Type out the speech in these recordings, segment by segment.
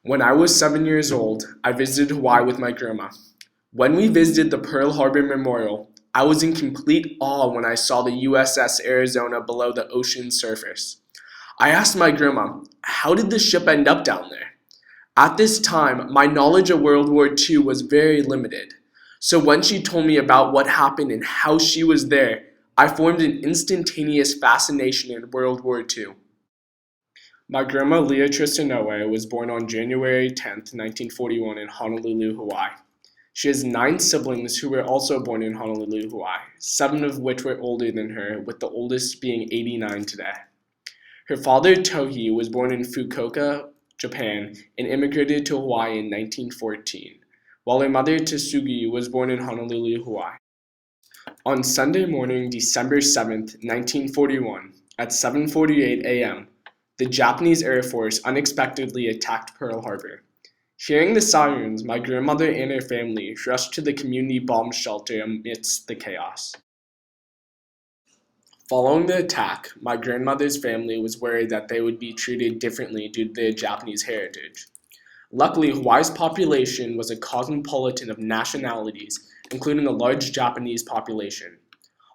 When I was 7 years old, I visited Hawaii with my grandma. When we visited the Pearl Harbor Memorial, I was in complete awe when I saw the USS Arizona below the ocean surface. I asked my grandma, how did the ship end up down there? At this time, my knowledge of World War II was very limited. So when she told me about what happened and how she was there, I formed an instantaneous fascination in World War II. My grandma Leatrice Inouye was born on January 10, 1941 in Honolulu, Hawaii. She has 9 siblings who were also born in Honolulu, Hawaii, 7 of which were older than her, with the oldest being 89 today. Her father Tohi was born in Fukuoka, Japan, and immigrated to Hawaii in 1914, while her mother Tsugi was born in Honolulu, Hawaii. On Sunday morning, December 7, 1941, at 7:48 a.m., the Japanese Air Force unexpectedly attacked Pearl Harbor. Hearing the sirens, my grandmother and her family rushed to the community bomb shelter amidst the chaos. Following the attack, my grandmother's family was worried that they would be treated differently due to their Japanese heritage. Luckily, Hawaii's population was a cosmopolitan of nationalities, including a large Japanese population.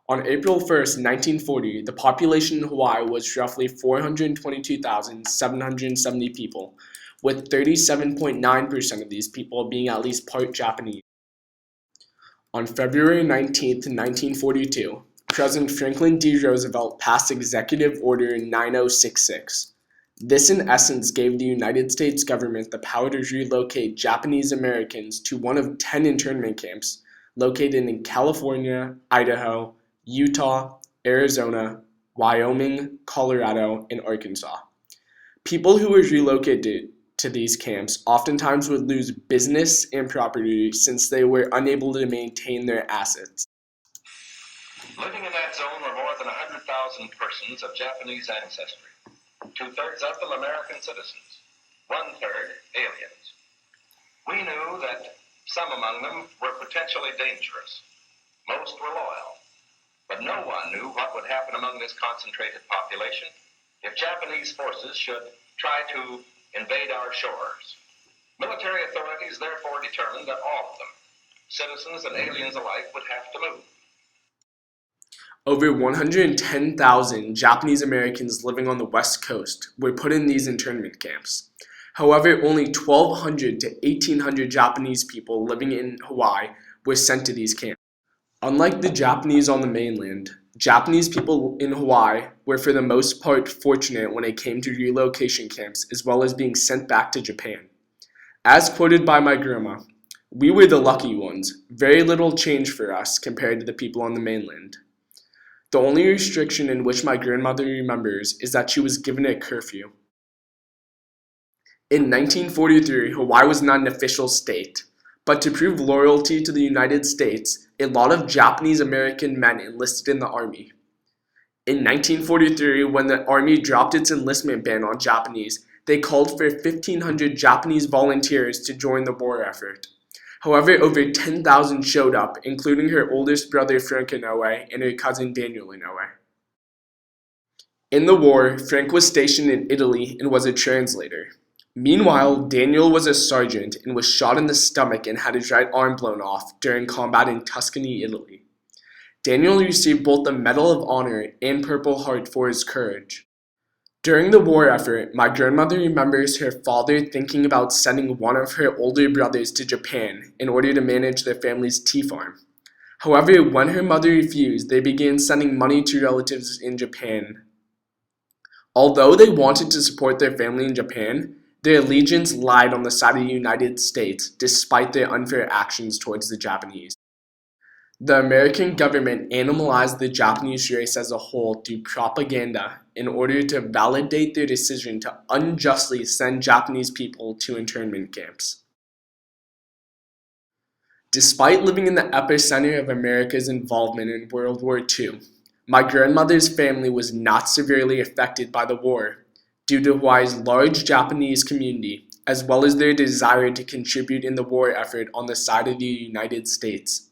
On April 1, 1940, the population in Hawaii was roughly 422,770 people, with 37.9% of these people being at least part Japanese. On February 19, 1942, President Franklin D. Roosevelt passed Executive Order 9066. This in essence gave the United States government the power to relocate Japanese Americans to one of 10 internment camps located in California, Idaho, Utah, Arizona, Wyoming, Colorado, and Arkansas. People who were relocated to these camps oftentimes would lose business and property since they were unable to maintain their assets. Living in that zone were more than 100,000 persons of Japanese ancestry, 2/3 of them American citizens, 1/3 aliens. We knew that some among them were potentially dangerous. Most were loyal. But no one knew what would happen among this concentrated population if Japanese forces should try to invade our shores. Military authorities therefore determined that all of them, citizens and aliens alike, would have to move. Over 110,000 Japanese Americans living on the West Coast were put in these internment camps. However, only 1,200 to 1,800 Japanese people living in Hawaii were sent to these camps. Unlike the Japanese on the mainland, Japanese people in Hawaii were for the most part fortunate when it came to relocation camps as well as being sent back to Japan. As quoted by my grandma, "We were the lucky ones, very little change for us compared to the people on the mainland." The only restriction in which my grandmother remembers is that she was given a curfew. In 1943, Hawaii was not an official state, but to prove loyalty to the United States, a lot of Japanese American men enlisted in the Army. In 1943, when the Army dropped its enlistment ban on Japanese, they called for 1,500 Japanese volunteers to join the war effort. However, over 10,000 showed up, including her oldest brother Frank Inouye and her cousin Daniel Inouye. In the war, Frank was stationed in Italy and was a translator. Meanwhile, Daniel was a sergeant and was shot in the stomach and had his right arm blown off during combat in Tuscany, Italy. Daniel received both the Medal of Honor and Purple Heart for his courage. During the war effort, my grandmother remembers her father thinking about sending one of her older brothers to Japan in order to manage their family's tea farm. However, when her mother refused, they began sending money to relatives in Japan. Although they wanted to support their family in Japan, their allegiance lied on the side of the United States despite their unfair actions towards the Japanese. The American government animalized the Japanese race as a whole through propaganda in order to validate their decision to unjustly send Japanese people to internment camps. Despite living in the epicenter of America's involvement in World War II, my grandmother's family was not severely affected by the war due to Hawaii's large Japanese community, as well as their desire to contribute in the war effort on the side of the United States.